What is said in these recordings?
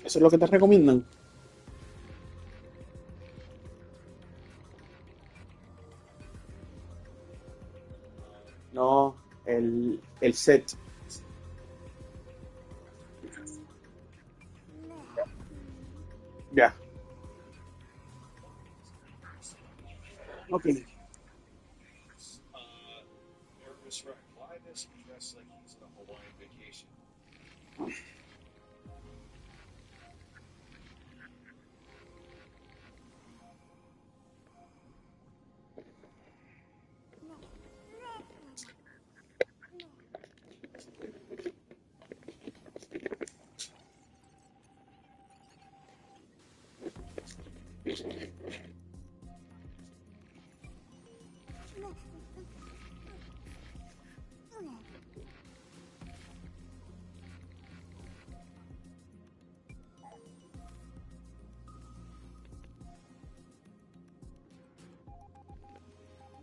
Eso es lo que te recomiendan. No, el set. Ya. Ok.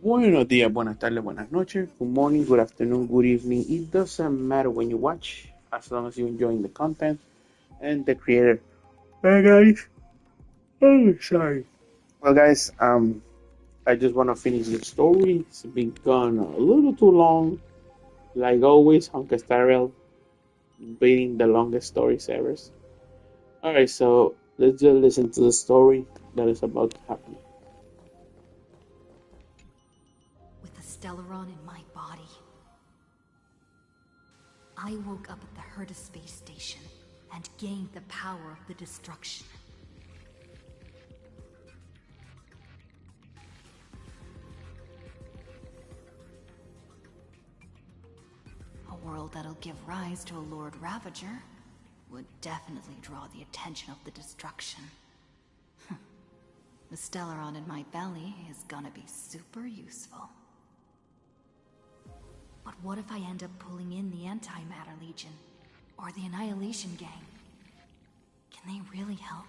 Buenos días, buenas tardes, buenas noches. Good morning, good afternoon, good evening. It doesn't matter when you watch, as long as you're enjoying the content and the creator. Hey guys. Oh, sorry. Well, guys, I just want to finish the story. It's been gone a little too long. Like always, Honkai Star being the longest stories ever. Alright, so let's just listen to the story that is about to happen. With the Stellaron in my body, I woke up at the Herta space station and gained the power of the destruction. A world that'll give rise to a Lord Ravager would definitely draw the attention of the destruction. The Stellaron in my belly is gonna be super useful. But what if I end up pulling in the Antimatter Legion? Or the Annihilation Gang? Can they really help?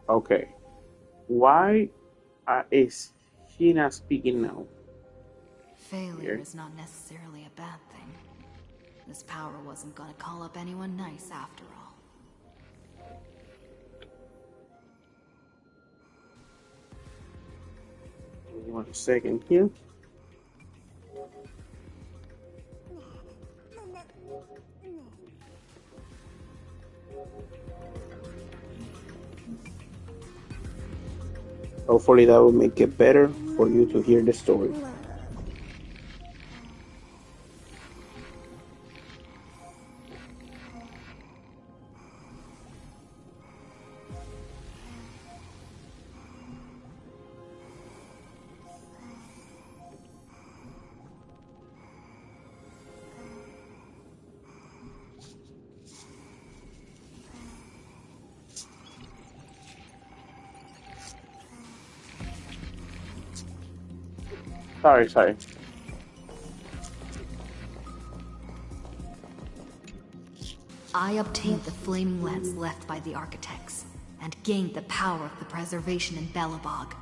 Okay. Why is she not speaking now? Failure Here. is not necessarily a bad thing. This power wasn't gonna call up anyone nice after all. Give me 1 second here. Hopefully that will make it better for you to hear the story. Sorry. I obtained the flaming lance left by the architects, and gained the power of the preservation in Belobog.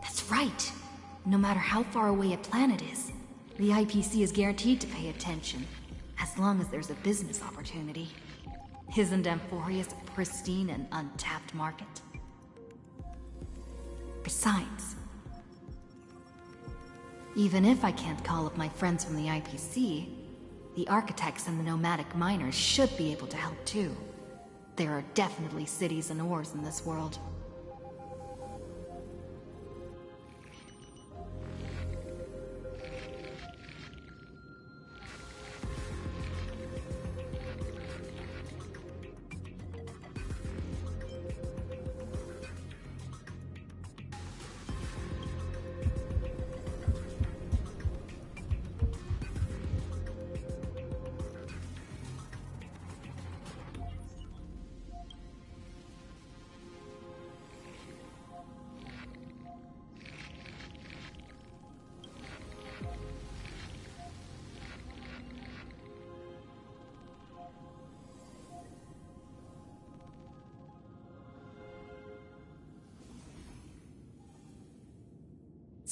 That's right! No matter how far away a planet is, the IPC is guaranteed to pay attention, as long as there's a business opportunity. Isn't Amphorius a pristine and untapped market? Besides, even if I can't call up my friends from the IPC, the architects and the nomadic miners should be able to help too. There are definitely cities and ores in this world.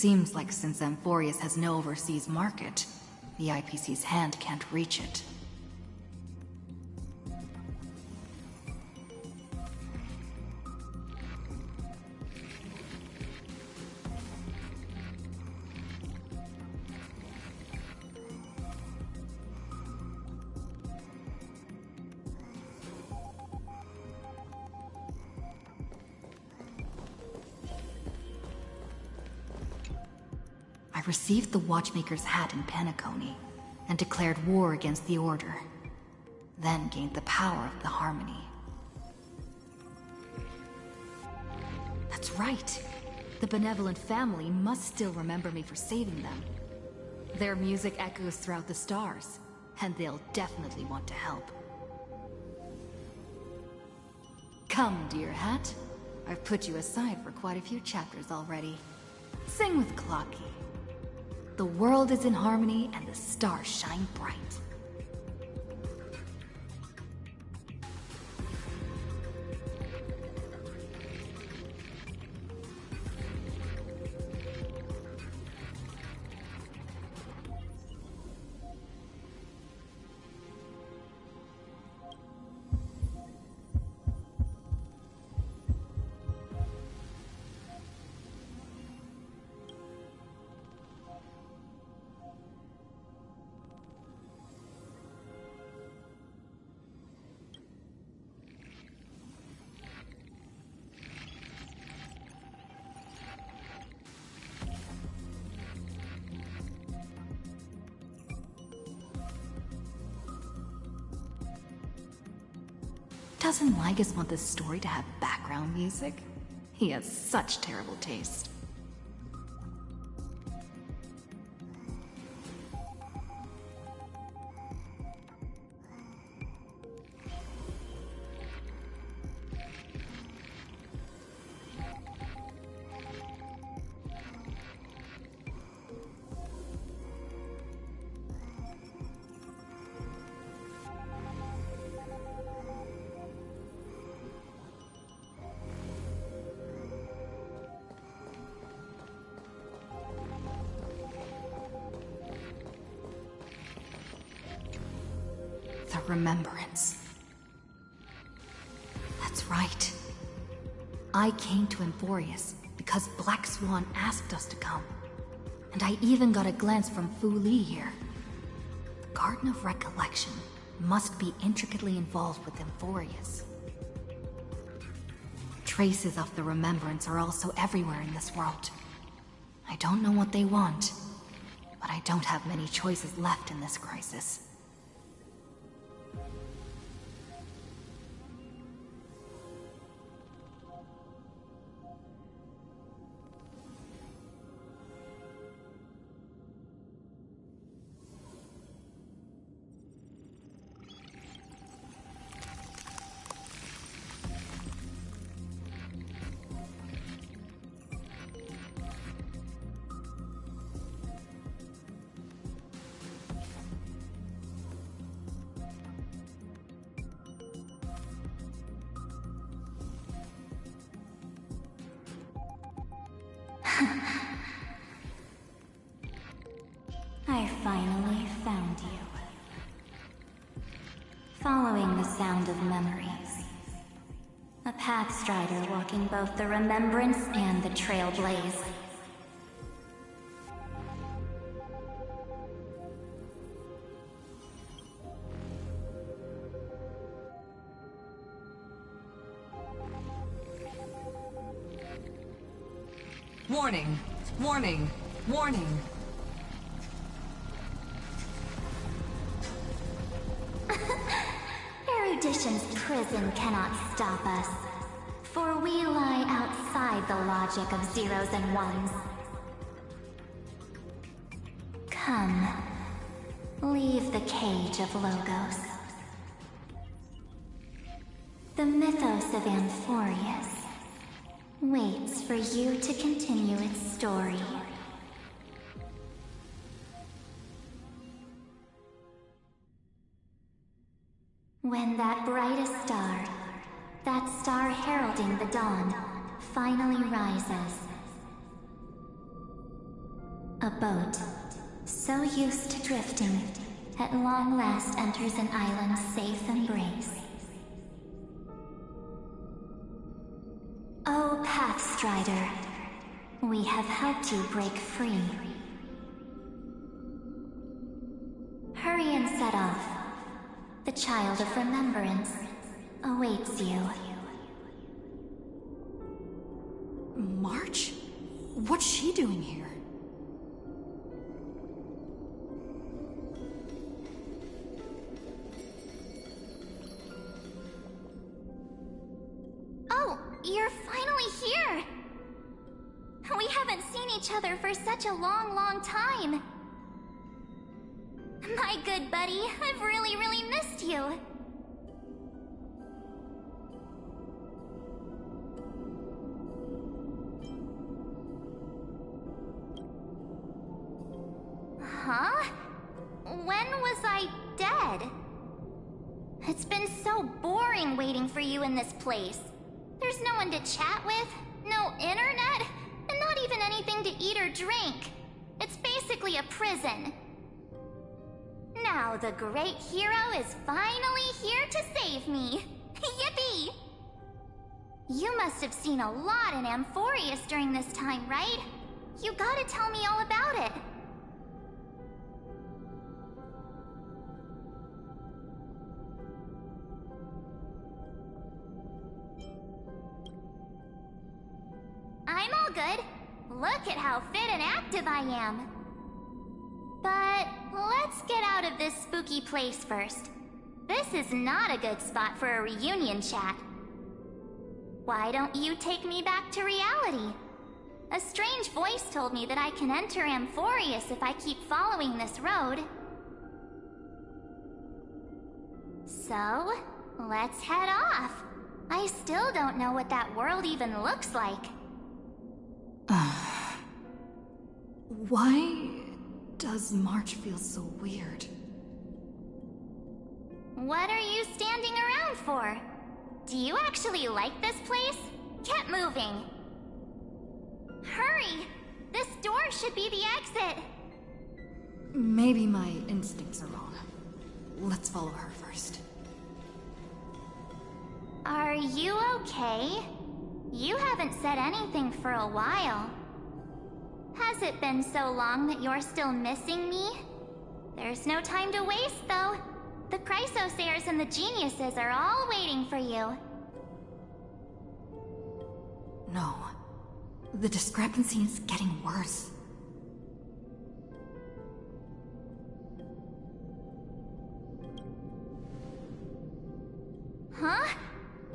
Seems like since Amphorius has no overseas market, the IPC's hand can't reach it. I received the Watchmaker's hat in Penacony and declared war against the Order, then gained the power of the Harmony. That's right. The benevolent family must still remember me for saving them. Their music echoes throughout the stars, and they'll definitely want to help. Come, dear hat. I've put you aside for quite a few chapters already. Sing with Clocky. The world is in harmony and the stars shine bright. Doesn't Lygus want this story to have background music? He has such terrible taste. The Remembrance. That's right. I came to Amphorius because Black Swan asked us to come. And I even got a glance from Fu Li here. The Garden of Recollection must be intricately involved with Amphorius. Traces of the Remembrance are also everywhere in this world. I don't know what they want, but I don't have many choices left in this crisis. I finally found you. Following the sound of memories. A pathstrider walking both the Remembrance and the Trailblaze. Warning! Warning! Warning! Erudition's prison cannot stop us, for we lie outside the logic of zeros and ones. Come, leave the cage of Logos. The mythos of Amphorius waits for you to continue its story. When that brightest star, that star heralding the dawn, finally rises, A boat, so used to drifting, at long last enters an island's safe embrace. Oh, Pathstrider, we have helped you break free. Hurry and set off. The Child of Remembrance awaits you. March? What's she doing here? Oh, you're finally here! We haven't seen each other for such a long, long time. My good buddy, I've really missed you. Huh? When was I dead? It's been so boring waiting for you in this place. There's no one to chat with, no internet, and not even anything to eat or drink. It's basically a prison. Now the great hero is finally here to save me. Yippee! You must have seen a lot in Amphorius during this time, right? You gotta tell me all about it. I'm all good. Look at how fit and active I am. But let's get out of this spooky place first. This is not a good spot for a reunion chat. Why don't you take me back to reality? A strange voice told me that I can enter Amphorius if I keep following this road. So, let's head off. I still don't know what that world even looks like. Why does March feel so weird? What are you standing around for? Do you actually like this place? Get moving. Hurry! This door should be the exit. Maybe my instincts are wrong. Let's follow her first. Are you okay? You haven't said anything for a while. Has it been so long that you're still missing me? There's no time to waste, though. The Chrysosayers and the Geniuses are all waiting for you. No. The discrepancy is getting worse. Huh?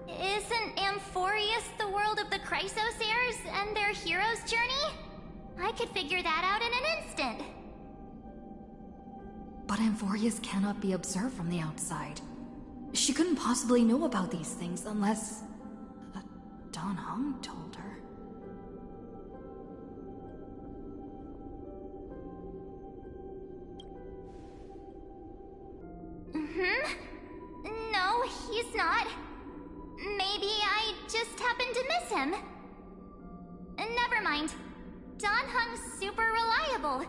Isn't Amphorius the world of the Chrysosayers and their hero's journey? I could figure that out in an instant. But Amphorius cannot be observed from the outside. She couldn't possibly know about these things unless... Dan Heng told her. No, he's not. Maybe I just happened to miss him. Never mind. Dan Heng's super reliable.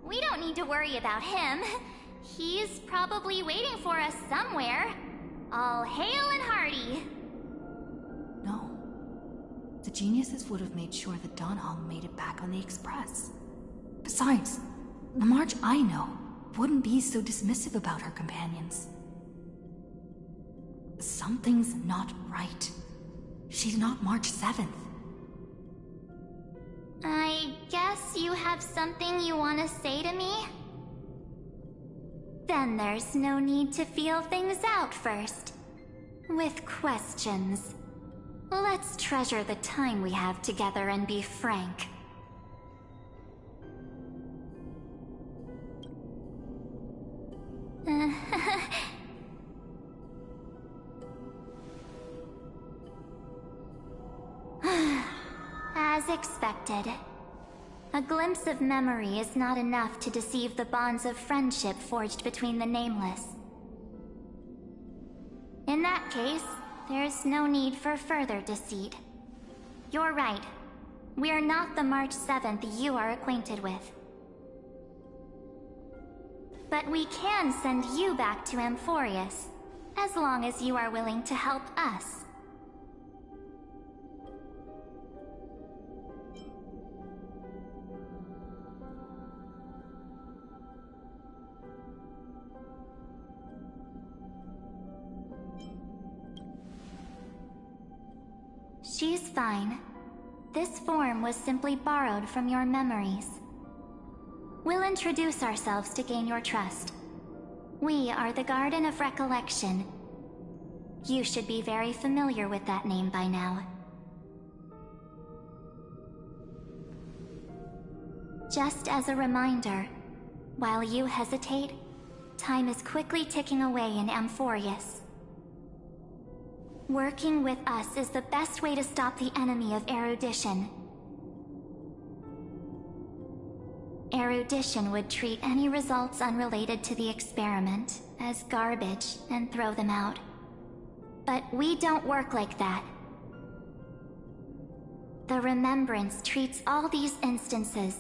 We don't need to worry about him. He's probably waiting for us somewhere. All hail and hearty. No. The Geniuses would have made sure that Dan Heng made it back on the Express. Besides, the March I know wouldn't be so dismissive about her companions. Something's not right. She's not March 7th. I guess you have something you want to say to me? Then there's no need to feel things out first. With questions. Let's treasure the time we have together and be frank. As expected. A glimpse of memory is not enough to deceive the bonds of friendship forged between the Nameless. In that case, there's no need for further deceit. You're right. We're not the March 7th you are acquainted with. But we can send you back to Amphorius, as long as you are willing to help us. She's fine. This form was simply borrowed from your memories. We'll introduce ourselves to gain your trust. We are the Garden of Recollection. You should be very familiar with that name by now. Just as a reminder, while you hesitate, time is quickly ticking away in Amphorius. Working with us is the best way to stop the enemy of erudition. Erudition would treat any results unrelated to the experiment as garbage and throw them out. But we don't work like that. The Remembrance treats all these instances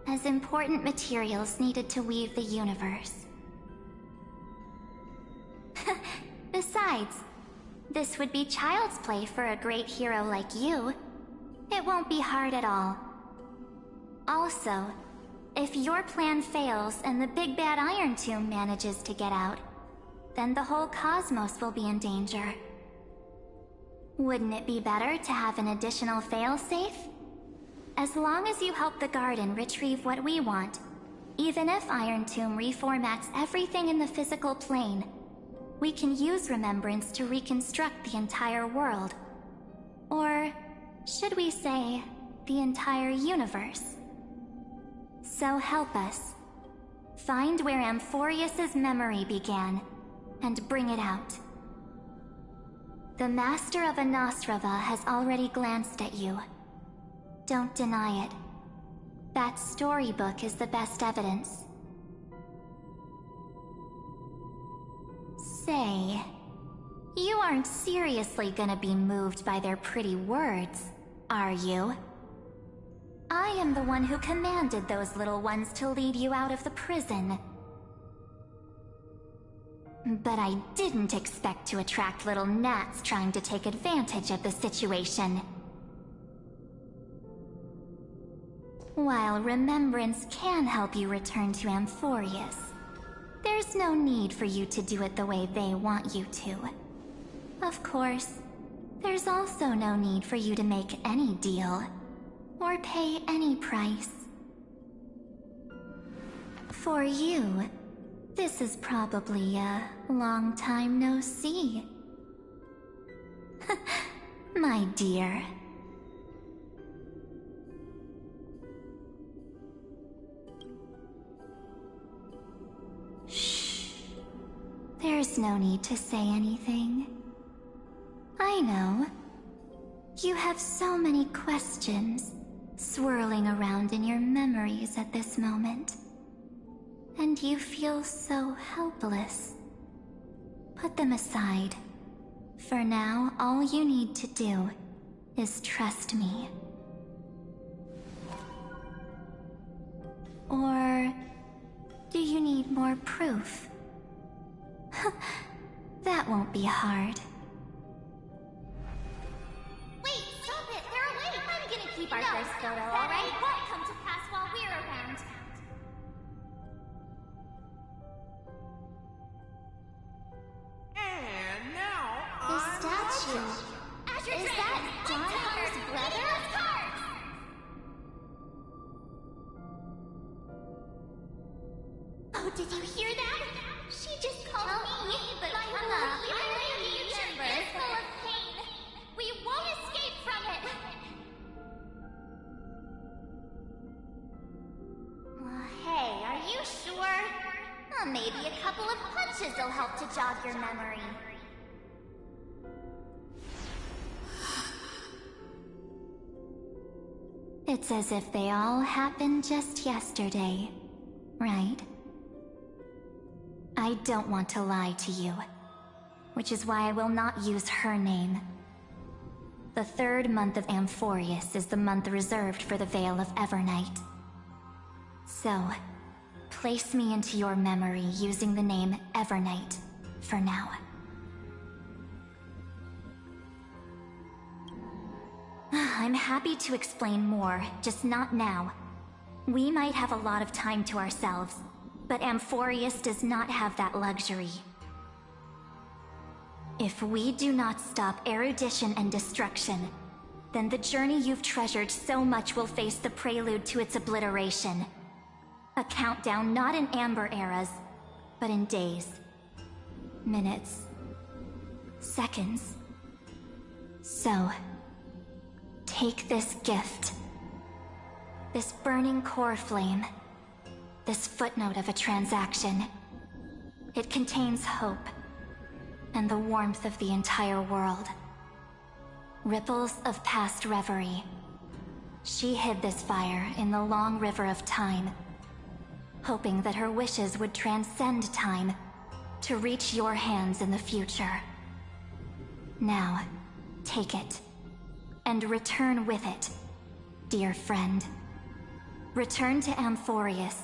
as important materials needed to weave the universe. Besides, this would be child's play for a great hero like you. It won't be hard at all. Also, if your plan fails and the big bad Iron Tomb manages to get out, then the whole cosmos will be in danger. Wouldn't it be better to have an additional failsafe? As long as you help the Garden retrieve what we want, even if Iron Tomb reformats everything in the physical plane, we can use Remembrance to reconstruct the entire world. Or, should we say, the entire universe. So help us. Find where Amphorius' memory began, and bring it out. The Master of Anosrava has already glanced at you. Don't deny it. That storybook is the best evidence. Say, you aren't seriously gonna be moved by their pretty words, are you? I am the one who commanded those little ones to lead you out of the prison. But I didn't expect to attract little gnats trying to take advantage of the situation. While Remembrance can help you return to Amphorius, there's no need for you to do it the way they want you to. Of course, there's also no need for you to make any deal, or pay any price. For you, this is probably a long time no see. My dear. Shh. There's no need to say anything. I know. You have so many questions swirling around in your memories at this moment. And you feel so helpless. Put them aside. For now, all you need to do is trust me. Or do you need more proof? That won't be hard. Wait, stop it! They're awake! I'm gonna keep our first photo, alright? Won't come to pass while we're around. And now The statue. Is that Dawnhar's brother? Oh, did you hear that? She just called me, but hung up. I remember is full of pain. We won't escape from it. Hey, are you sure? Maybe a couple of punches will help to jog your memory. It's as if they all happened just yesterday, right? I don't want to lie to you, which is why I will not use her name. The third month of Amphorius is the month reserved for the Veil of Evernight. So, place me into your memory using the name Evernight, for now. I'm happy to explain more, just not now. We might have a lot of time to ourselves, but Amphorius does not have that luxury. If we do not stop erudition and destruction, then the journey you've treasured so much will face the prelude to its obliteration. A countdown not in amber eras, but in days, minutes, seconds. So, take this gift. This burning core flame. This footnote of a transaction. It contains hope, and the warmth of the entire world. Ripples of past reverie. She hid this fire in the long river of time, hoping that her wishes would transcend time to reach your hands in the future. Now, take it, and return with it, dear friend. Return to Amphorius,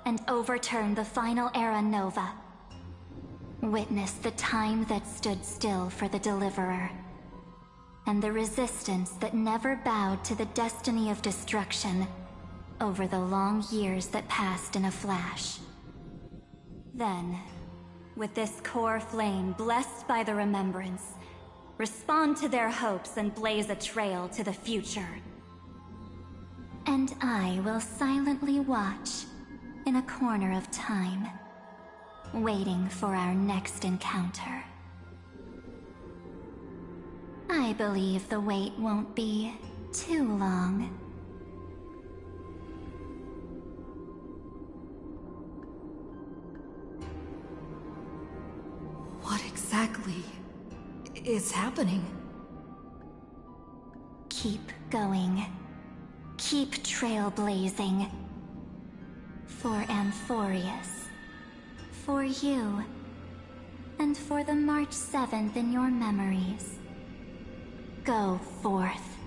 and overturn the final era Nova. Witness the time that stood still for the Deliverer, and the resistance that never bowed to the destiny of destruction over the long years that passed in a flash. Then, with this core flame blessed by the remembrance, respond to their hopes and blaze a trail to the future. And I will silently watch in a corner of time, waiting for our next encounter. I believe the wait won't be too long. What exactly is happening? Keep going. Keep trailblazing. For Amphorius. For you. And for the March 7th in your memories. Go forth.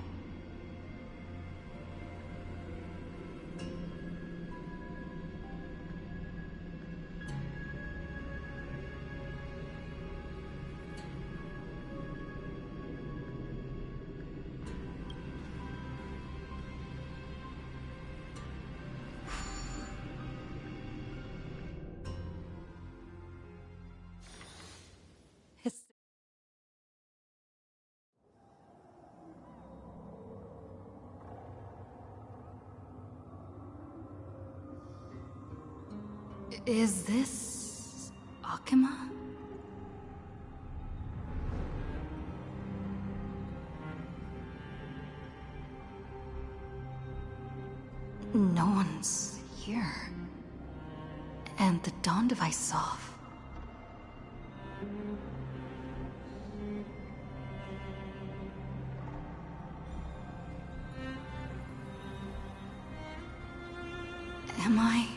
Is this Akima? No one's here. And the dawn device off. Am I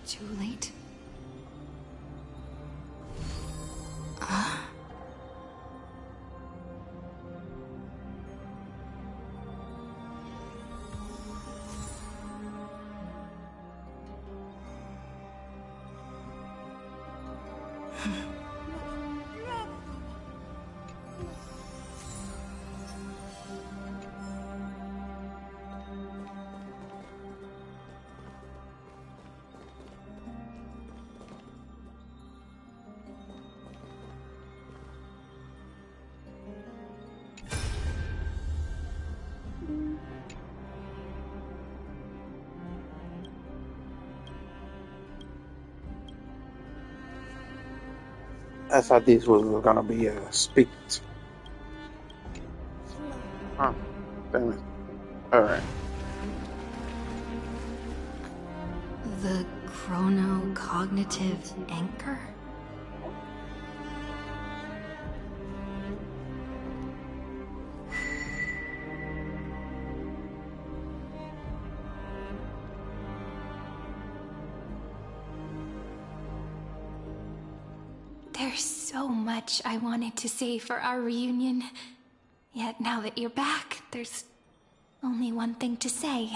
too late? I thought this was gonna be a speak. Huh. Damn it. Alright. The chrono-cognitive anchor? There's so much I wanted to say for our reunion. Yet now that you're back, there's only one thing to say.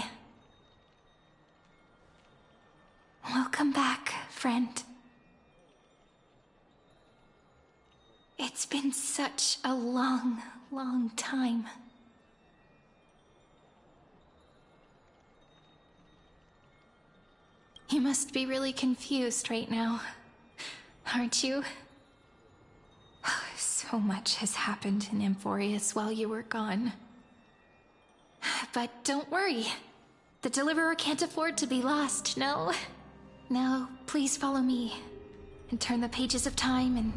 Welcome back, friend. It's been such a long, long time. You must be really confused right now, aren't you? So much has happened in Amphorius while you were gone. But don't worry. The Deliverer can't afford to be lost, no? Now, please follow me, and turn the pages of time and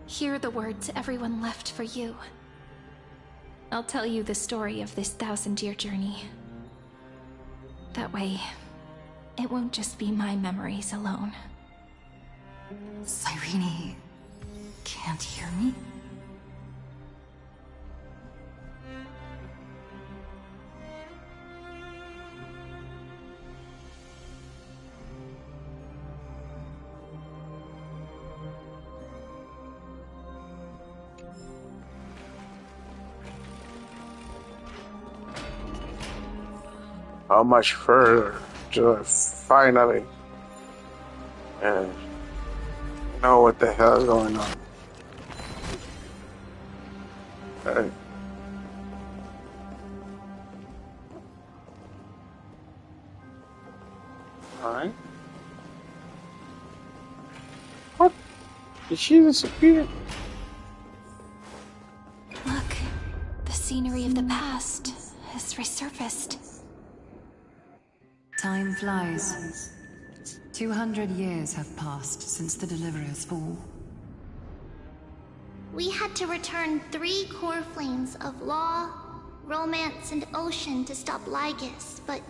hear the words everyone left for you. I'll tell you the story of this 1,000-year journey. That way, it won't just be my memories alone. Cyrene can't hear me? How much further to finally know what the hell is going on? Okay. Alright. What? Did she disappear? Look, the scenery of the past has resurfaced. Time flies. 200 years have passed since the Deliverer's fall. We had to return 3 core flames of law, romance, and ocean to stop Lygus, but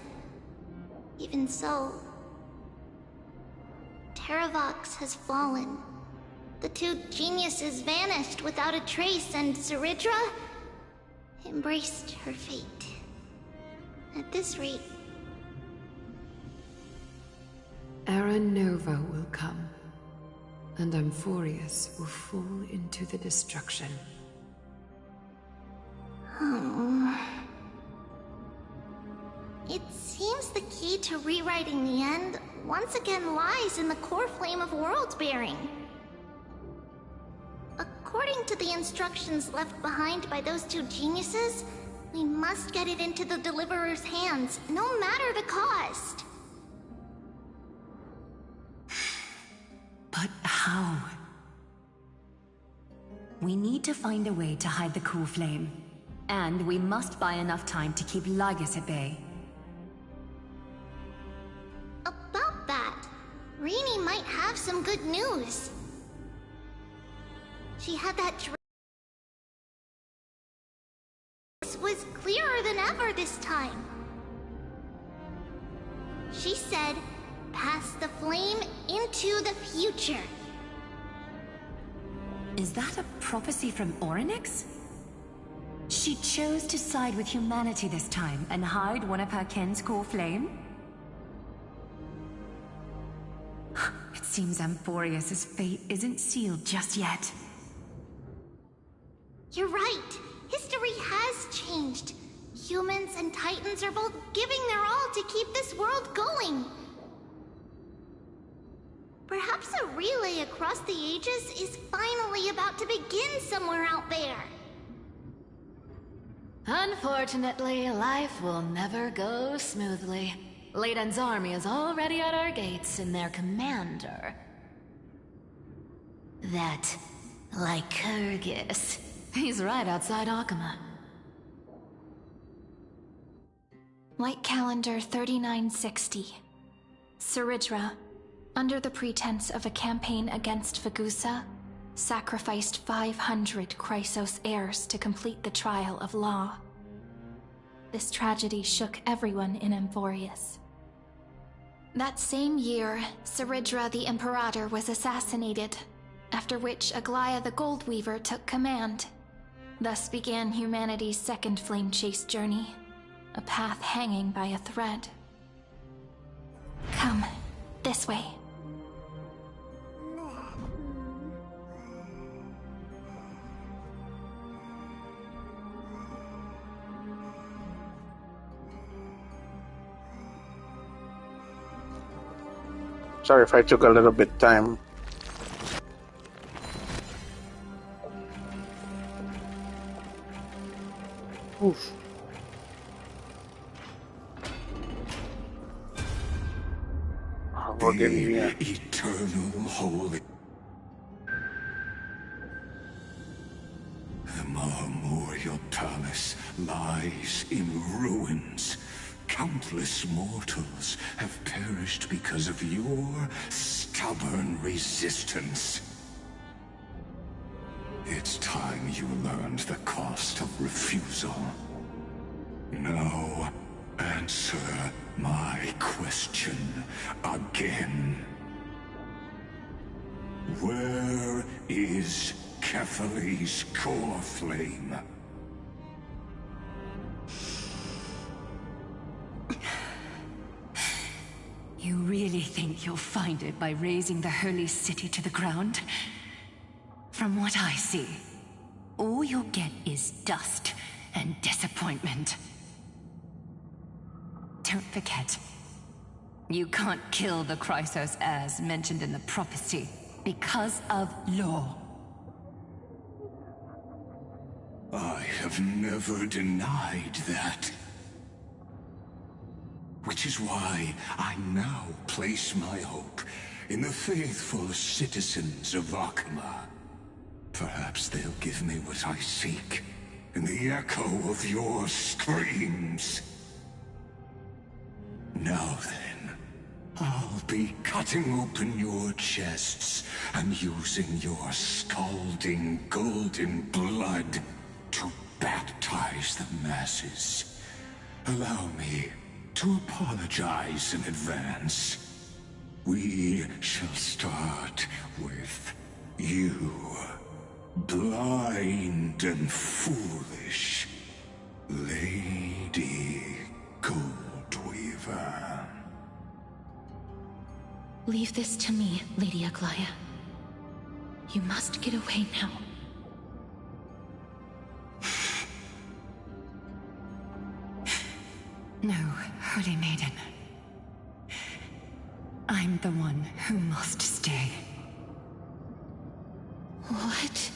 even so, Terravox has fallen. The 2 geniuses vanished without a trace, and Zeridra embraced her fate. At this rate, Era Nova will come, and Amphorius will fall into the destruction. It seems the key to rewriting the end once again lies in the core flame of world-bearing. According to the instructions left behind by those 2 geniuses, we must get it into the Deliverer's hands, no matter the cost. But how? We need to find a way to hide the cool flame. And we must buy enough time to keep Lygus at bay. About that, Rini might have some good news. She had that dream. Was clearer than ever this time. She said, pass the flame into the future. Is that a prophecy from Orynyx? She chose to side with humanity this time and hide one of her kin's core flame? It seems Amphorius' fate isn't sealed just yet. You're right. History has changed. Humans and Titans are both giving their all to keep this world going. Perhaps a relay across the ages is finally about to begin somewhere out there. Unfortunately, life will never go smoothly. Leiden's army is already at our gates, and their commander... that Lycurgus. He's right outside Akama. Light calendar 3960. Zeridra, under the pretense of a campaign against Fagusa, sacrificed 500 Chrysos heirs to complete the trial of law. This tragedy shook everyone in Amphorius. That same year, Zeridra the Imperator was assassinated, after which Aglaya the Goldweaver took command. Thus began humanity's second flame chase journey, a path hanging by a thread. Come, this way. Sorry if I took a little bit time. Oof. Oh, forgive me, yeah. Eternal holy. The Memorial Palace lies in ruins. Countless mortals have perished because of your stubborn resistance. It's time you learned the cost of refusal. Now, answer my question again. Where is Kefali's core flame? You really think you'll find it by razing the holy city to the ground? From what I see, all you'll get is dust and disappointment. Don't forget, you can't kill the Chrysos as mentioned in the prophecy because of law. I have never denied that. Which is why I now place my hope in the faithful citizens of Akama. Perhaps they'll give me what I seek in the echo of your screams. Now then, I'll be cutting open your chests and using your scalding golden blood to baptize the masses. Allow me to apologize in advance. We shall start with you, blind and foolish Lady Goldweaver. Leave this to me, Lady Aglaya. You must get away now. No, Holy Maiden. I'm the one who must stay. What?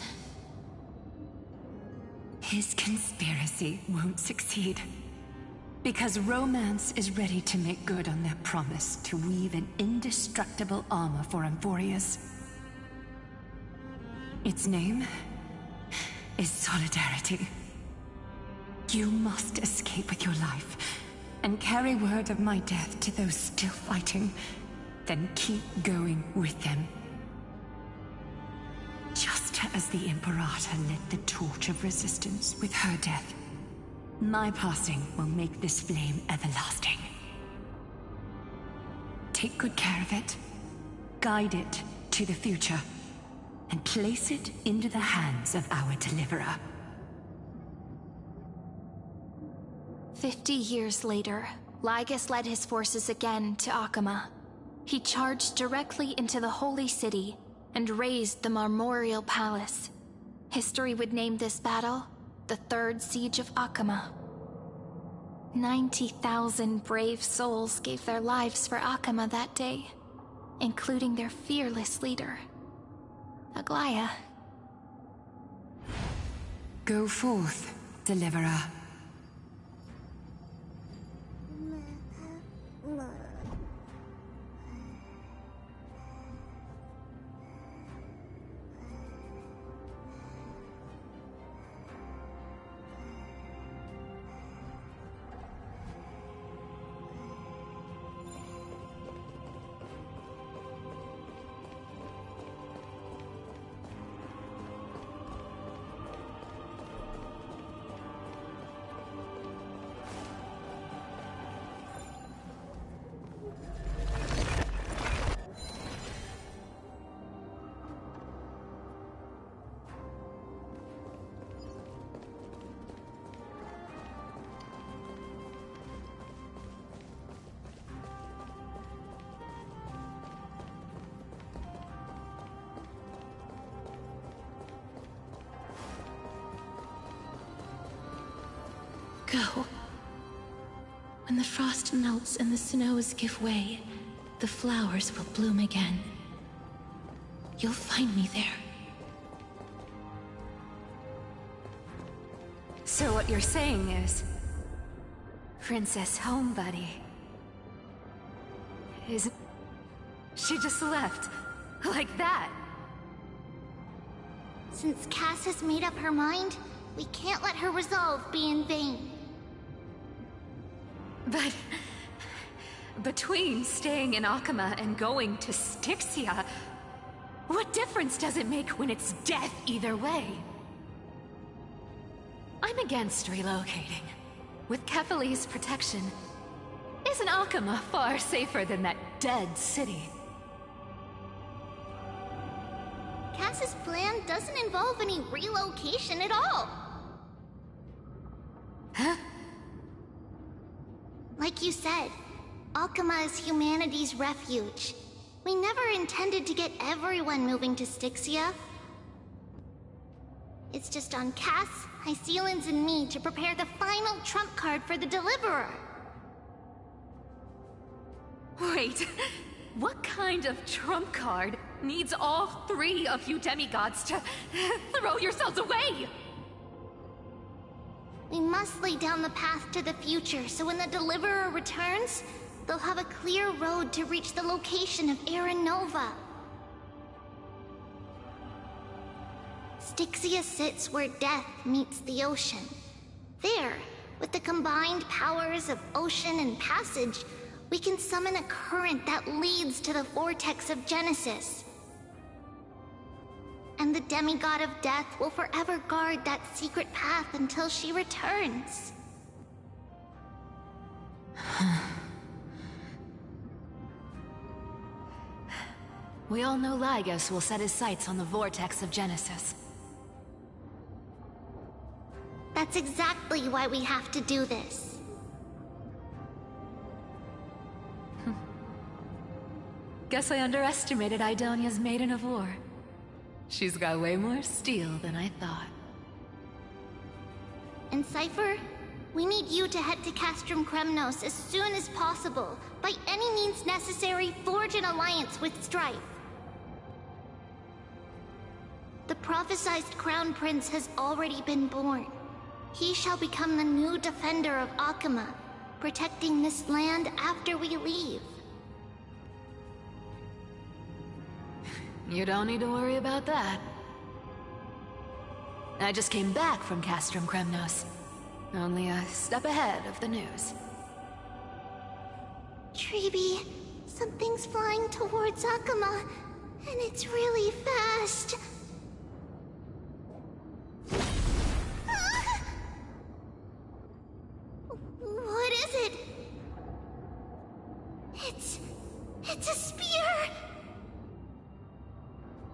His conspiracy won't succeed. Because Romance is ready to make good on their promise to weave an indestructible armor for Amphorius. Its name is Solidarity. You must escape with your life and carry word of my death to those still fighting, then keep going with them. Just as the Imperator lit the torch of resistance with her death, my passing will make this flame everlasting. Take good care of it, guide it to the future, and place it into the hands of our deliverer. 50 years later, Lygus led his forces again to Akama. He charged directly into the Holy City and razed the Memorial Palace. History would name this battle the Third Siege of Akama. 90,000 brave souls gave their lives for Akama that day, including their fearless leader, Aglaya. Go forth, deliverer. Go. When the frost melts and the snows give way, the flowers will bloom again. You'll find me there. So what you're saying is... Princess Homebuddy... isn't... She just left. Like that. Since Cass has made up her mind, we can't let her resolve be in vain. But... between staying in Akama and going to Styxia... what difference does it make when it's death either way? I'm against relocating. With Kefali's protection, isn't Akama far safer than that dead city? Cass's plan doesn't involve any relocation at all. Huh? Like you said, Akama is humanity's refuge. We never intended to get everyone moving to Styxia. It's just on Cass, Hycealans, and me to prepare the final trump card for the Deliverer. Wait, what kind of trump card needs all three of you demigods to throw yourselves away? We must lay down the path to the future, so when the Deliverer returns, they'll have a clear road to reach the location of Era Nova. Styxia sits where death meets the ocean. There, with the combined powers of ocean and passage, we can summon a current that leads to the vortex of Genesis. And the demigod of death will forever guard that secret path until she returns. We all know Lygos will set his sights on the vortex of Genesis. That's exactly why we have to do this. Guess I underestimated Idonia's Maiden of War. She's got way more steel than I thought. And Cypher, we need you to head to Castrum Kremnos as soon as possible. By any means necessary, forge an alliance with Strife. The prophesized Crown Prince has already been born. He shall become the new defender of Akama, protecting this land after we leave. You don't need to worry about that. I just came back from Castrum Kremnos. Only a step ahead of the news. Treeby, something's flying towards Akama, and it's really fast. What is it? It's a spear!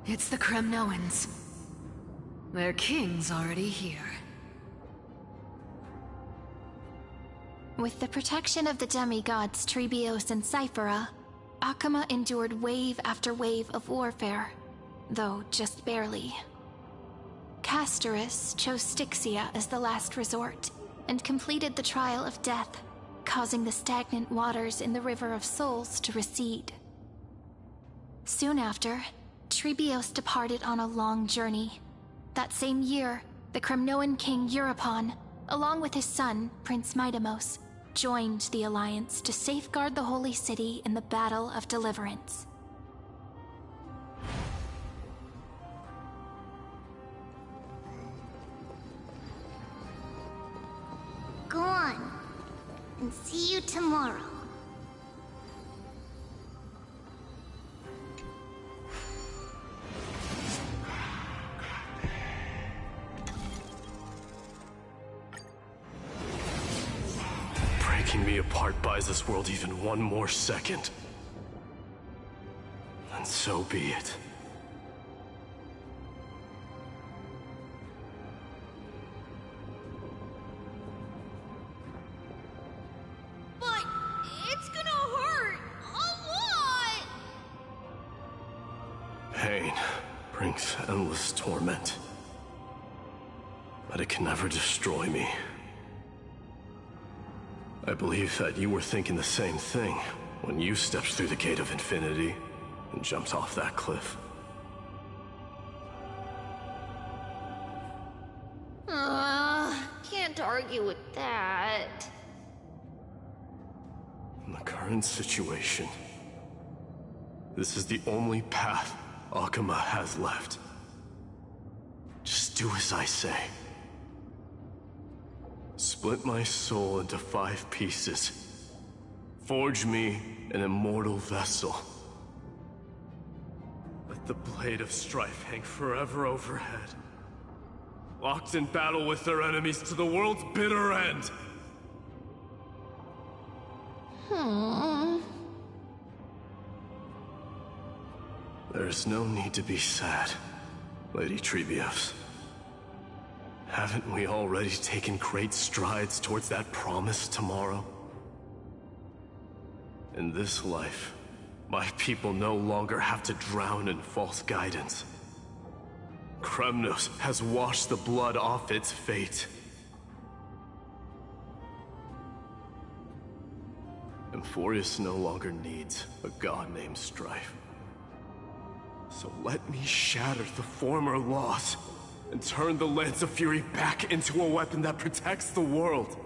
It's the Kremnoans. Their king's already here. With the protection of the demigods Trebios and Cyphera, Akama endured wave after wave of warfare, though just barely. Castorus chose Styxia as the last resort, and completed the trial of death, causing the stagnant waters in the River of Souls to recede. Soon after, Trebios departed on a long journey. That same year, the Kremnoan king Euripon, along with his son, Prince Midamos, joined the Alliance to safeguard the Holy City in the Battle of Deliverance. Go on, and see you tomorrow. Breaking me apart buys this world even one more second. And so be it. But it's gonna hurt a lot! Pain brings endless torment. But it can never destroy me. I believe that you were thinking the same thing when you stepped through the gate of infinity and jumped off that cliff. Can't argue with that. In the current situation, this is the only path Akuma has left. Just do as I say. Split my soul into 5 pieces. Forge me an immortal vessel. Let the blade of strife hang forever overhead. Locked in battle with their enemies to the world's bitter end. There's no need to be sad, Lady Trebios. Haven't we already taken great strides towards that promised tomorrow? In this life, my people no longer have to drown in false guidance. Kremnos has washed the blood off its fate. Emphorius no longer needs a god named Strife. So let me shatter the former laws and turn the Lance of Fury back into a weapon that protects the world.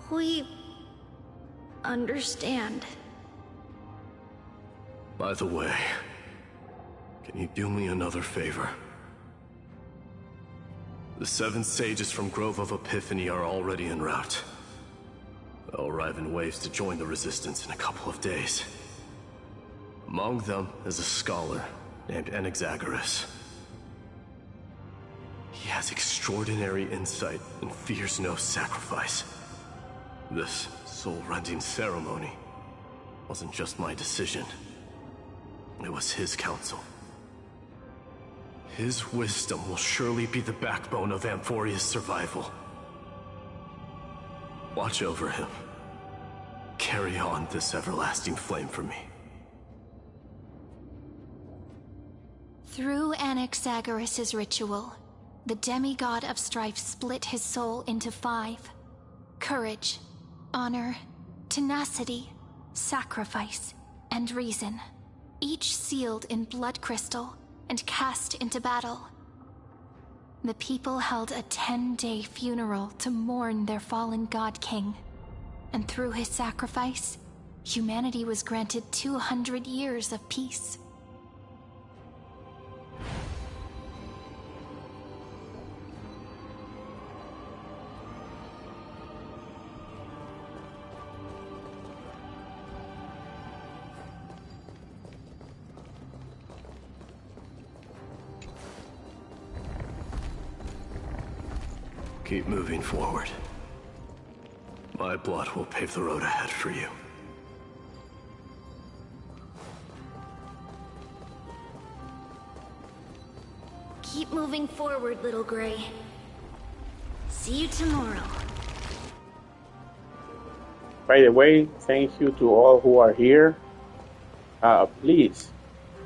We understand. By the way, can you do me another favor? The 7 sages from Grove of Epiphany are already en route. They'll arrive in waves to join the Resistance in a couple of days. Among them is a scholar named Anaxagoras. He has extraordinary insight and fears no sacrifice. This soul-rending ceremony wasn't just my decision. It was his counsel. His wisdom will surely be the backbone of Amphoria's survival. Watch over him. Carry on this everlasting flame for me. Through Anaxagoras' ritual, the demigod of strife split his soul into 5. Courage, honor, tenacity, sacrifice, and reason. Each sealed in blood crystal and cast into battle. The people held a 10-day funeral to mourn their fallen god king. And through his sacrifice, humanity was granted 200 years of peace. Keep moving forward. My blood will pave the road ahead for you. Keep moving forward, little Gray. See you tomorrow. By the way, thank you to all who are here. Please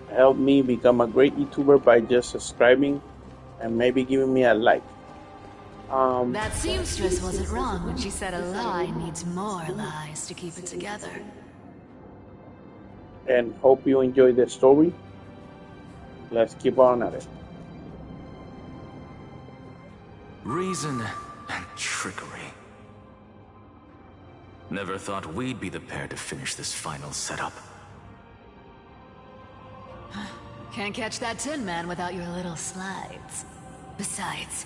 help me become a great YouTuber by just subscribing and maybe giving me a like. That seamstress wasn't wrong when she said a lie needs more lies to keep it together. And hope you enjoy the story. Let's keep on at it. Reason and trickery. Never thought we'd be the pair to finish this final setup. Can't catch that Tin Man without your little slides. Besides,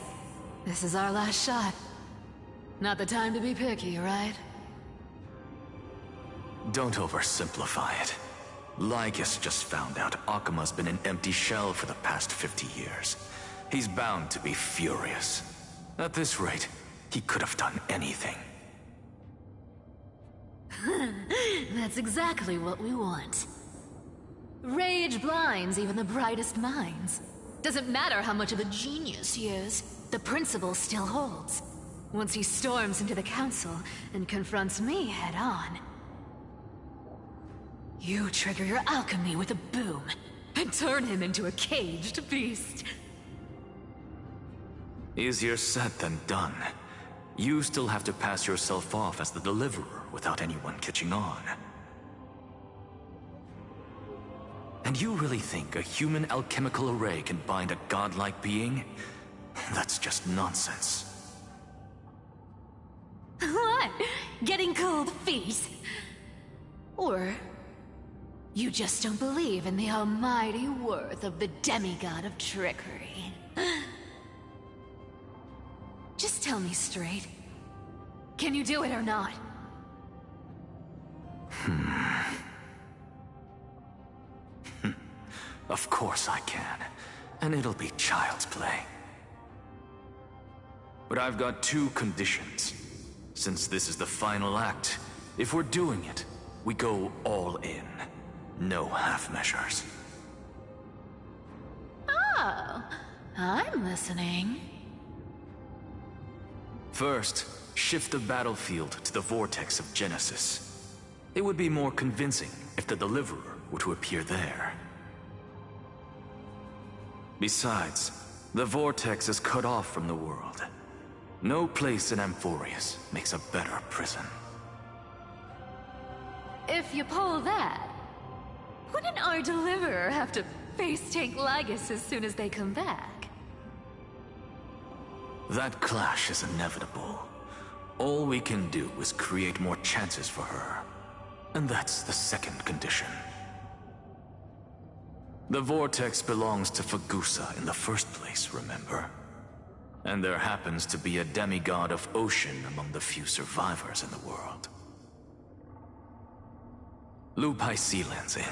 this is our last shot. Not the time to be picky, right? Don't oversimplify it. Lygus just found out Akuma's been an empty shell for the past 50 years. He's bound to be furious. At this rate, he could have done anything. That's exactly what we want. Rage blinds even the brightest minds. Doesn't matter how much of a genius he is, the principle still holds. Once he storms into the council and confronts me head-on, you trigger your alchemy with a boom and turn him into a caged beast. Easier said than done. You still have to pass yourself off as the deliverer, without anyone catching on. And you really think a human alchemical array can bind a godlike being? That's just nonsense. What? Getting cold feet? Or you just don't believe in the almighty worth of the demigod of trickery? Just tell me straight. Can you do it or not? Of course I can. And it'll be child's play. But I've got two conditions. Since this is the final act, if we're doing it, we go all in. No half measures. Oh, I'm listening. First, shift the battlefield to the vortex of Genesis. It would be more convincing if the Deliverer were to appear there. Besides, the vortex is cut off from the world. No place in Amphorius makes a better prison. If you pull that, wouldn't our Deliverer have to face tank Lygus as soon as they come back? That clash is inevitable. All we can do is create more chances for her. And that's the second condition. The vortex belongs to Fagusa in the first place, remember? And there happens to be a demigod of ocean among the few survivors in the world. Lupai Sealand's in.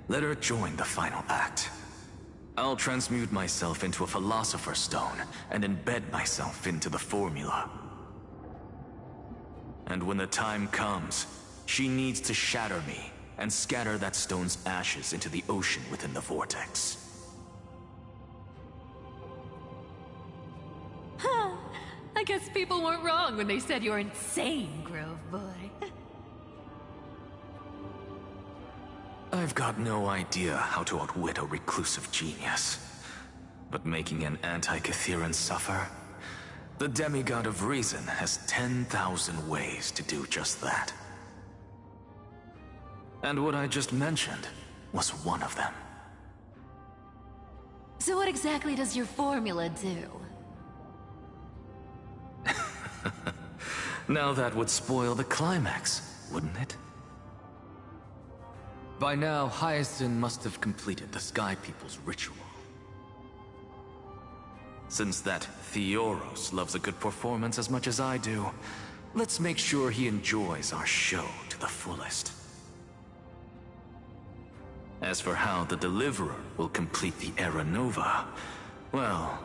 Let her join the final act. I'll transmute myself into a Philosopher's Stone and embed myself into the formula. And when the time comes, she needs to shatter me and scatter that stone's ashes into the ocean within the vortex. I guess people weren't wrong when they said you're insane, Grove Boy. I've got no idea how to outwit a reclusive genius. But making an anti-Catheran suffer? The demigod of reason has 10,000 ways to do just that. And what I just mentioned was one of them. So what exactly does your formula do? Now that would spoil the climax, wouldn't it? By now, Hyacinth must have completed the Sky People's ritual. Since that Theoros loves a good performance as much as I do, let's make sure he enjoys our show to the fullest. As for how the Deliverer will complete the Era Nova, well,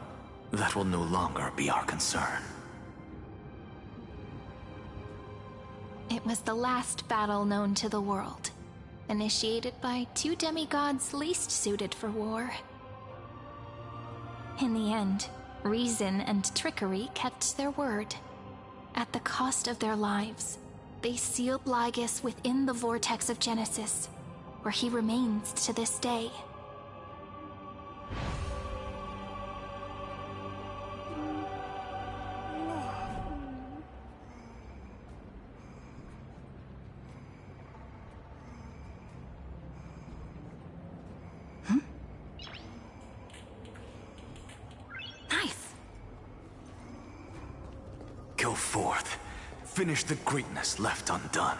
that will no longer be our concern. It was the last battle known to the world, initiated by two demigods least suited for war. In the end, reason and trickery kept their word. At the cost of their lives, they sealed Lygus within the vortex of Genesis, where he remains to this day. Go forth. Finish the greatness left undone.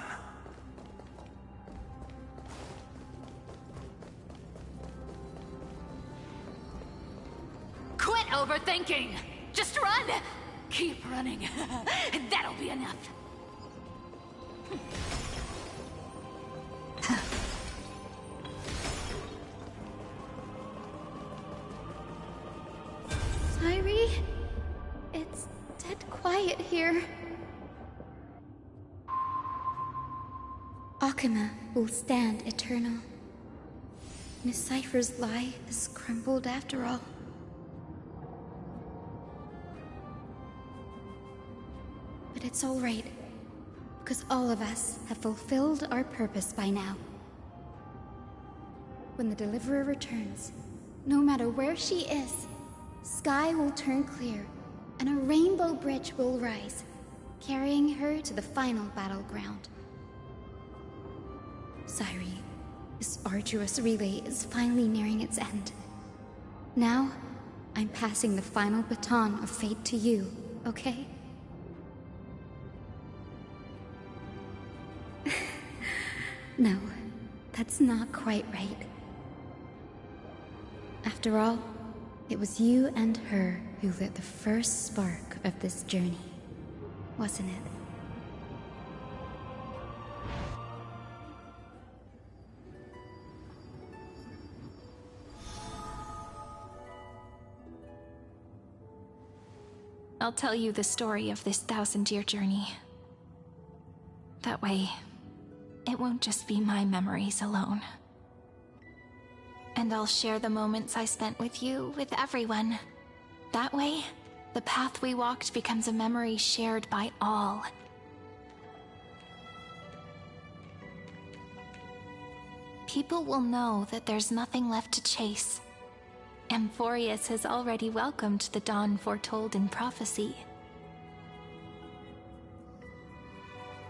Quit overthinking! Just run! Keep running. That'll be enough. Sairi? It's dead quiet here. Akuma will stand eternal. Miss Cypher's lie is crumbled after all. But it's all right, because all of us have fulfilled our purpose by now. When the Deliverer returns, no matter where she is, sky will turn clear, and a rainbow bridge will rise, carrying her to the final battleground. Sairi, this arduous relay is finally nearing its end. Now, I'm passing the final baton of fate to you, okay? No, that's not quite right. After all, it was you and her who lit the first spark of this journey, wasn't it? I'll tell you the story of this 1,000-year journey. That way, it won't just be my memories alone. And I'll share the moments I spent with you with everyone. That way, the path we walked becomes a memory shared by all. People will know that there's nothing left to chase. Amphorius has already welcomed the dawn foretold in prophecy.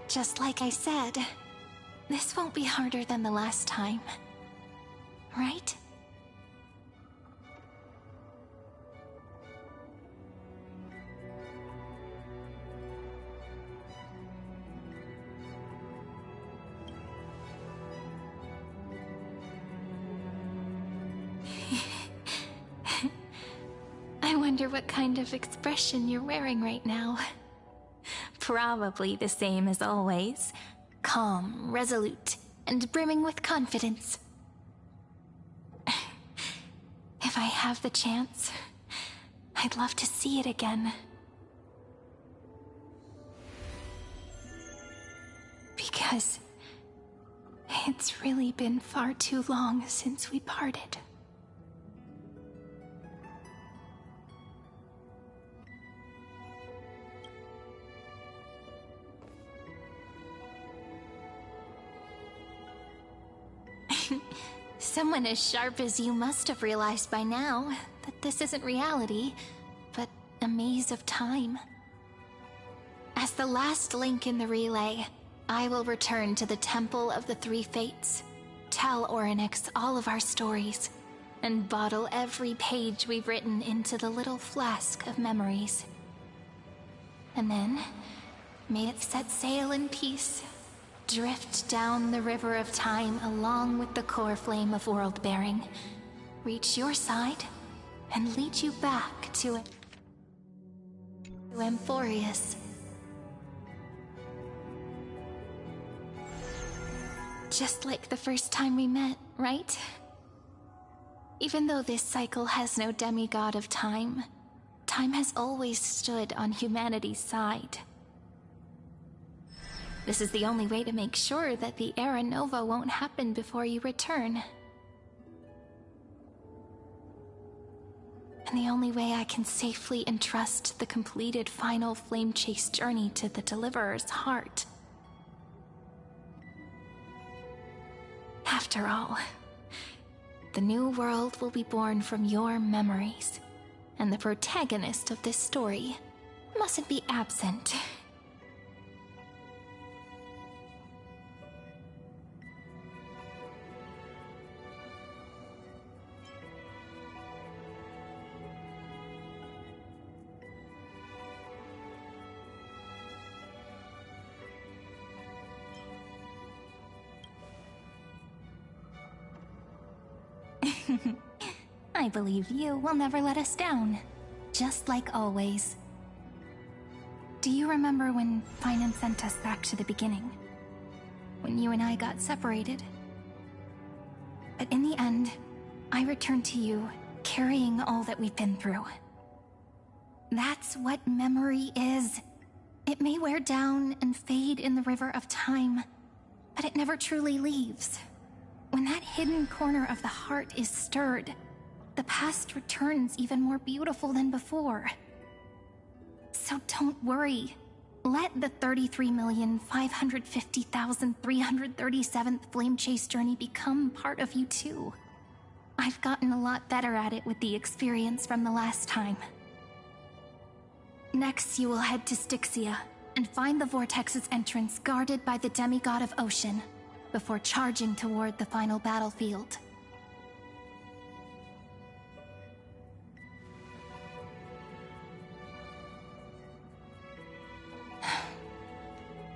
Just like I said, this won't be harder than the last time. Right? I wonder what kind of expression you're wearing right now. Probably the same as always. Calm, resolute, and brimming with confidence. If I have the chance, I'd love to see it again. Because it's really been far too long since we parted. Someone as sharp as you must have realized by now that this isn't reality, but a maze of time. As the last link in the relay, I will return to the Temple of the Three Fates, tell Orynyx all of our stories, and bottle every page we've written into the little flask of memories. And then, may it set sail in peace. Drift down the river of time along with the core flame of world-bearing. Reach your side and lead you back to Amphorius. Just like the first time we met, right? Even though this cycle has no demigod of time, time has always stood on humanity's side. This is the only way to make sure that the Era Nova won't happen before you return. And the only way I can safely entrust the completed final flame chase journey to the Deliverer's heart. After all, the new world will be born from your memories, and the protagonist of this story mustn't be absent. I believe you will never let us down, just like always. Do you remember when Finance sent us back to the beginning? When you and I got separated? But in the end, I returned to you, carrying all that we've been through. That's what memory is. It may wear down and fade in the river of time, but it never truly leaves. When that hidden corner of the heart is stirred, the past returns even more beautiful than before. So don't worry. Let the 33,550,337th Flame Chase journey become part of you too. I've gotten a lot better at it with the experience from the last time. Next, you will head to Styxia and find the Vortex's entrance guarded by the demigod of ocean, before charging toward the final battlefield.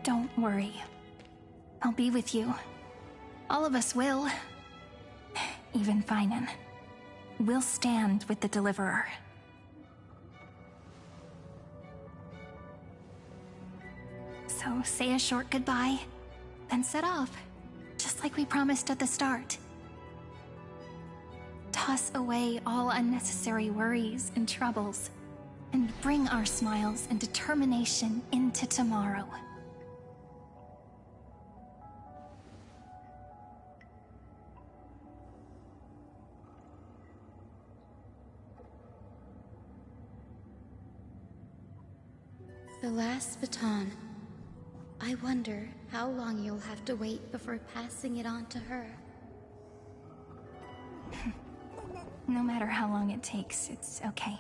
Don't worry. I'll be with you. All of us will. Even Finan. We'll stand with the Deliverer. So say a short goodbye, then set off, just like we promised at the start. Toss away all unnecessary worries and troubles, and bring our smiles and determination into tomorrow. The last baton. I wonder how long you'll have to wait before passing it on to her. No matter how long it takes, it's okay.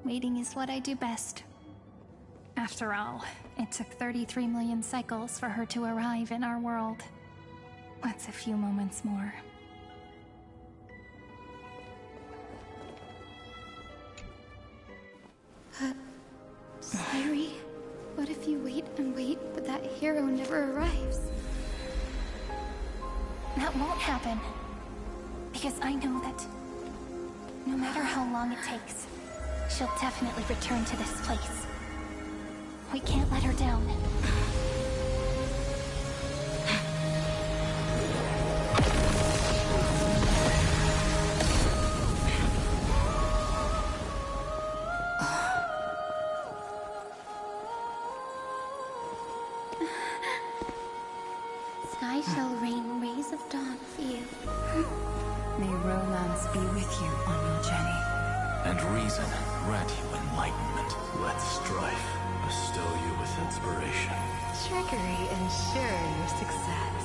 Waiting is what I do best. After all, it took 33 million cycles for her to arrive in our world. What's a few moments more? But, Sairi, what if you wait and wait, but that hero never arrives? That won't happen. Because I know that no matter how long it takes, she'll definitely return to this place. We can't let her down. Sky shall rain rays of dawn for you. May romance be with you on your journey. And reason grant you enlightenment. Let strife bestow you with inspiration. Trickery ensure your success.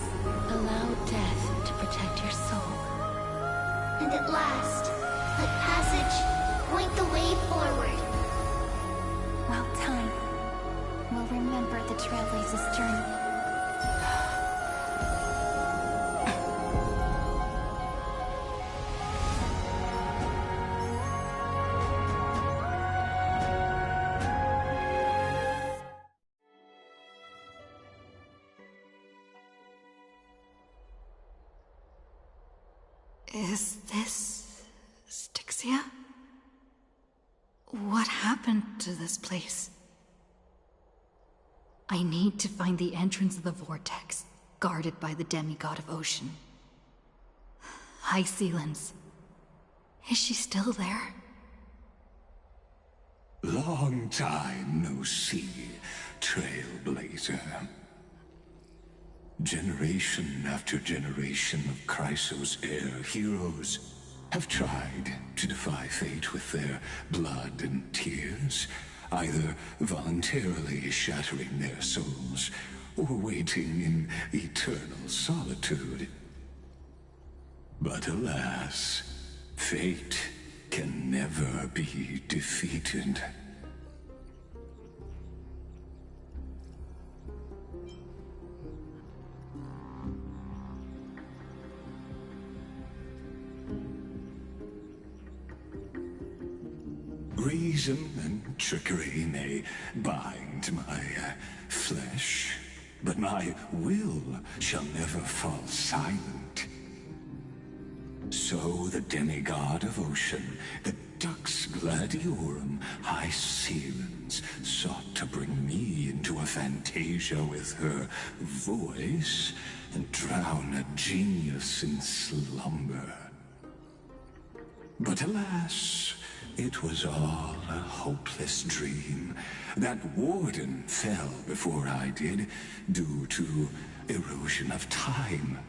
Allow death to protect your soul. And at last, let passage point the way forward. Well timed. We'll remember the Trailblazer's journey. Is this Styxia? What happened to this place? I need to find the entrance of the vortex, guarded by the demigod of ocean. High Sealens. Is she still there? Long time no see, Trailblazer. Generation after generation of Chrysos Air heroes have tried to defy fate with their blood and tears, either voluntarily shattering their souls or waiting in eternal solitude. But alas, fate can never be defeated. Reason and trickery may bind my flesh, but my will shall never fall silent. So the demigod of ocean, the Dux Gladiorum, High Sealens, sought to bring me into a fantasia with her voice and drown a genius in slumber. But alas, it was all a hopeless dream. That warden fell before I did, due to erosion of time,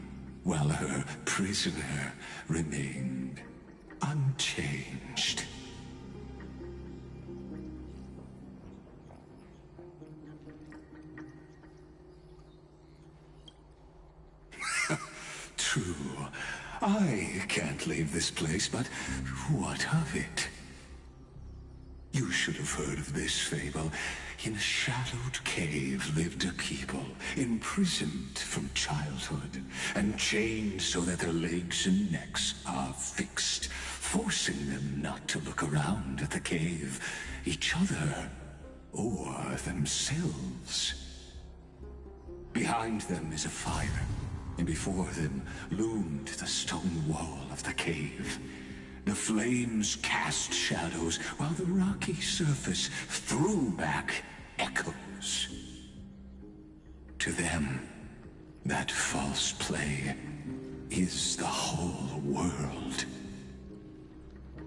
while her prisoner remained unchanged. True, I can't leave this place, but what of it? You should have heard of this fable. In a shadowed cave lived a people, imprisoned from childhood, and chained so that their legs and necks are fixed, forcing them not to look around at the cave, each other, or themselves. Behind them is a fire, and before them loomed the stone wall of the cave. The flames cast shadows, while the rocky surface threw back echoes. To them, that false play is the whole world.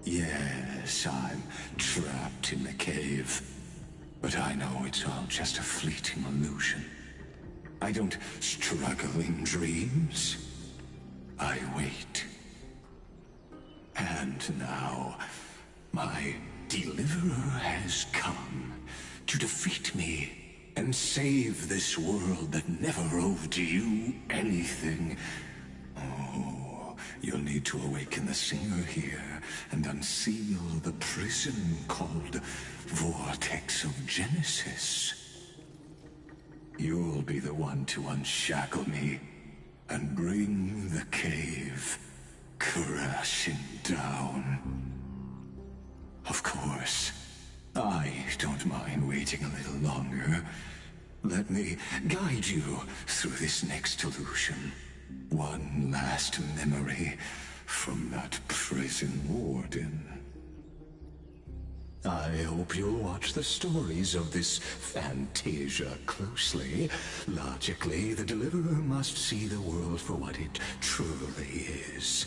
Yes, I'm trapped in the cave, but I know it's all just a fleeting illusion. I don't struggle in dreams. I wait. And now, my deliverer has come to defeat me and save this world that never owed you anything. Oh, you'll need to awaken the singer here and unseal the prison called Vortex of Genesis. You'll be the one to unshackle me and bring the cave crashing down. Of course, I don't mind waiting a little longer. Let me guide you through this next illusion. One last memory from that prison warden. I hope you'll watch the stories of this Fantasia closely. Logically, the Deliverer must see the world for what it truly is.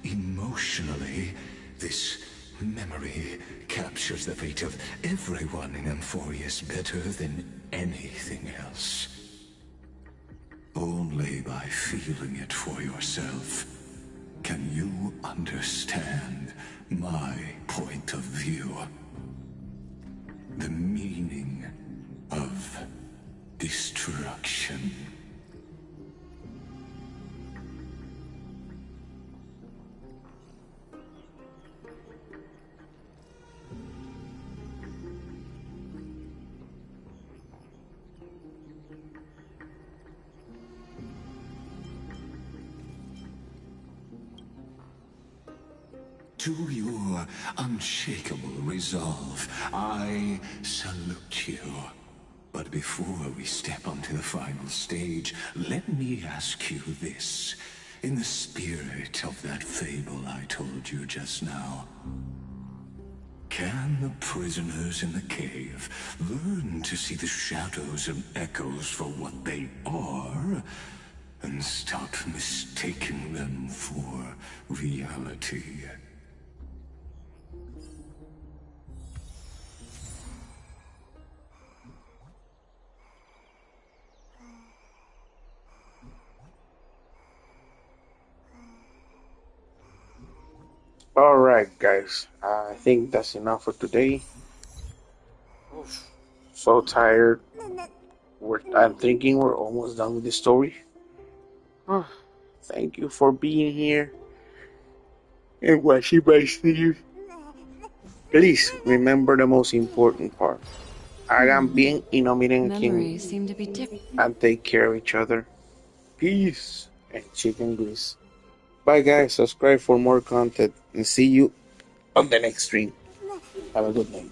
Emotionally, this memory captures the fate of everyone in Emphorius better than anything else. Only by feeling it for yourself can you understand my point of view. The meaning of destruction. To your unshakable resolve, I salute you. But before we step onto the final stage, let me ask you this. In the spirit of that fable I told you just now, can the prisoners in the cave learn to see the shadows and echoes for what they are, and stop mistaking them for reality? Alright, guys. I think that's enough for today. Oof, so tired. I'm thinking we're almost done with the story. Thank you for being here and watching my stream. Please remember the most important part. Hagan bien y no miren a quién. Memories seem to be different. And take care of each other. Peace and chicken grease. Bye, guys. Subscribe for more content and see you on the next stream. Have a good night.